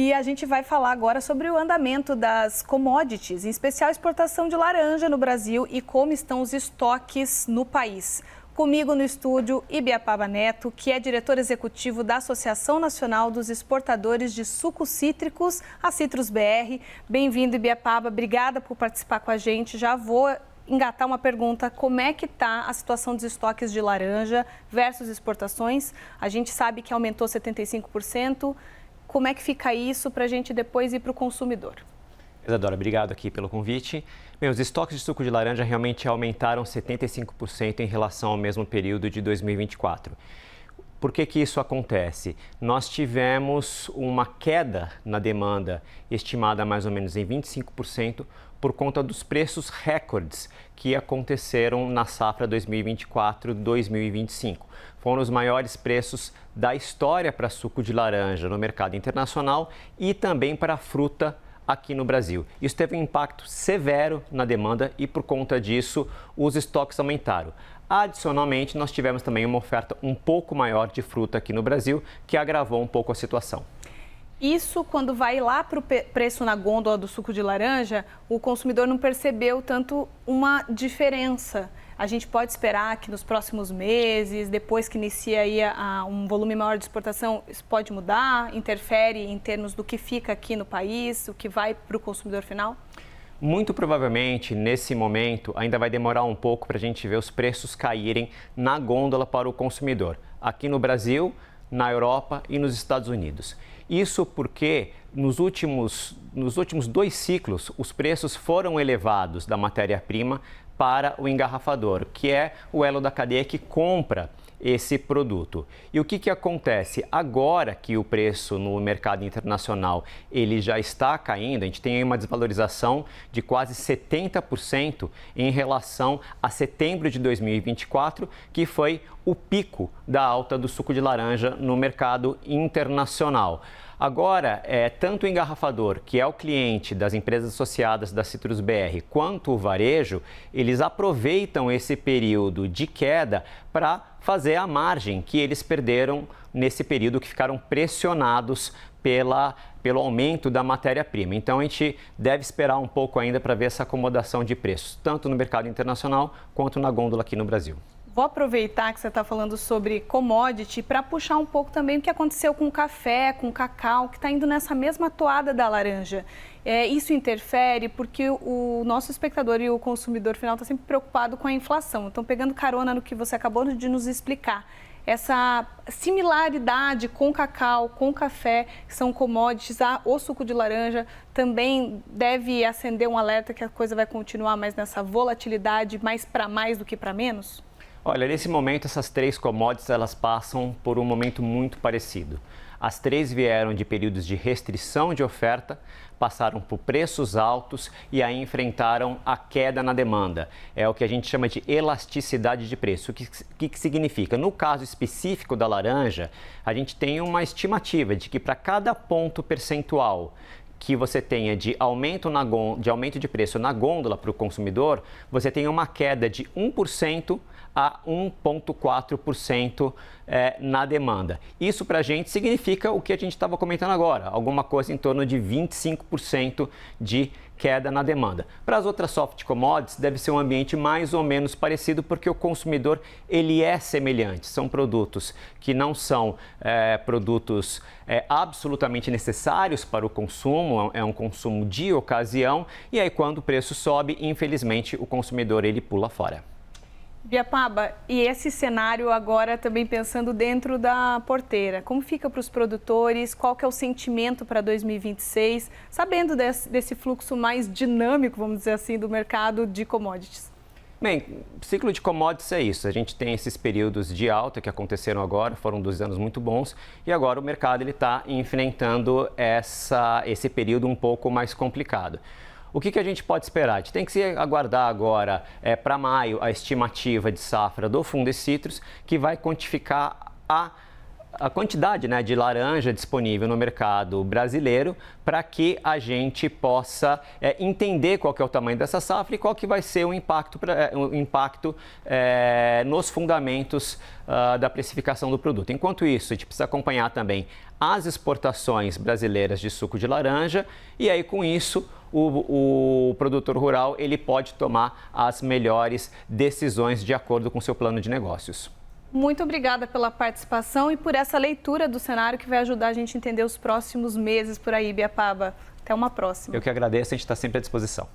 E a gente vai falar agora sobre o andamento das commodities, em especial a exportação de laranja no Brasil e como estão os estoques no país. Comigo no estúdio, Ibiapaba Neto, que é diretor executivo da Associação Nacional dos Exportadores de Sucos Cítricos, a Citrus BR. Bem-vindo, Ibiapaba. Obrigada por participar com a gente. Já vou engatar uma pergunta: como é que está a situação dos estoques de laranja versus exportações? A gente sabe que aumentou 75%. Como é que fica isso para a gente depois ir para o consumidor? Isadora, obrigado aqui pelo convite. Bem, os estoques de suco de laranja realmente aumentaram 75% em relação ao mesmo período de 2024. Por que isso acontece? Nós tivemos uma queda na demanda estimada mais ou menos em 25% por conta dos preços recordes que aconteceram na safra 2024-2025. Foram os maiores preços da história para suco de laranja no mercado internacional e também para fruta aqui no Brasil. Isso teve um impacto severo na demanda e, por conta disso, os estoques aumentaram. Adicionalmente, nós tivemos também uma oferta um pouco maior de fruta aqui no Brasil, que agravou um pouco a situação. Isso, quando vai lá para o preço na gôndola do suco de laranja, o consumidor não percebeu tanto uma diferença. A gente pode esperar que nos próximos meses, depois que inicia aí um volume maior de exportação, isso pode mudar? Interfere em termos do que fica aqui no país, o que vai para o consumidor final? Muito provavelmente, nesse momento, ainda vai demorar um pouco para a gente ver os preços caírem na gôndola para o consumidor. Aqui no Brasil, na Europa e nos Estados Unidos. Isso porque nos últimos 2 ciclos, os preços foram elevados da matéria-prima para o engarrafador, que é o elo da cadeia que compra esse produto. E o que acontece? Agora que o preço no mercado internacional ele já está caindo, a gente tem uma desvalorização de quase 70% em relação a setembro de 2024, que foi o pico da alta do suco de laranja no mercado internacional. Agora, tanto o engarrafador, que é o cliente das empresas associadas da Citrus BR, quanto o varejo, eles aproveitam esse período de queda para fazer a margem que eles perderam nesse período que ficaram pressionados pelo aumento da matéria-prima. Então, a gente deve esperar um pouco ainda para ver essa acomodação de preços, tanto no mercado internacional quanto na gôndola aqui no Brasil. Vou aproveitar que você está falando sobre commodity para puxar um pouco também o que aconteceu com o café, com o cacau, que está indo nessa mesma toada da laranja. Isso interfere porque o nosso espectador e o consumidor final está sempre preocupado com a inflação. Então, pegando carona no que você acabou de nos explicar, essa similaridade com cacau, com café, que são commodities, o suco de laranja, também deve acender um alerta que a coisa vai continuar mais nessa volatilidade, mais para mais do que para menos? Olha, nesse momento, essas 3 commodities, elas passam por um momento muito parecido. As 3 vieram de períodos de restrição de oferta, passaram por preços altos e aí enfrentaram a queda na demanda. É o que a gente chama de elasticidade de preço. O que significa? No caso específico da laranja, a gente tem uma estimativa de que para cada ponto percentual que você tenha de aumento de preço na gôndola para o consumidor, você tem uma queda de 1% a 1,4% na demanda. Isso para a gente significa o que a gente estava comentando agora, alguma coisa em torno de 25% de queda na demanda. Para as outras soft commodities, deve ser um ambiente mais ou menos parecido, porque o consumidor ele é semelhante. São produtos que não são produtos absolutamente necessários para o consumo, é um consumo de ocasião, e aí quando o preço sobe, infelizmente, o consumidor ele pula fora. Ibiapaba, e esse cenário agora também pensando dentro da porteira, como fica para os produtores, qual que é o sentimento para 2026, sabendo desse fluxo mais dinâmico, vamos dizer assim, do mercado de commodities? Bem, ciclo de commodities é isso, a gente tem esses períodos de alta que aconteceram agora, foram 2 anos muito bons, e agora o mercado está enfrentando esse período um pouco mais complicado. O que a gente pode esperar? A gente tem que se aguardar agora para maio a estimativa de safra do Fundecitrus, que vai quantificar a quantidade, né, de laranja disponível no mercado brasileiro para que a gente possa entender qual que é o tamanho dessa safra e qual que vai ser o impacto, nos fundamentos da precificação do produto. Enquanto isso, a gente precisa acompanhar também as exportações brasileiras de suco de laranja e aí com isso o produtor rural ele pode tomar as melhores decisões de acordo com o seu plano de negócios. Muito obrigada pela participação e por essa leitura do cenário que vai ajudar a gente a entender os próximos meses por aí, Ibiapaba. Até uma próxima. Eu que agradeço, a gente está sempre à disposição.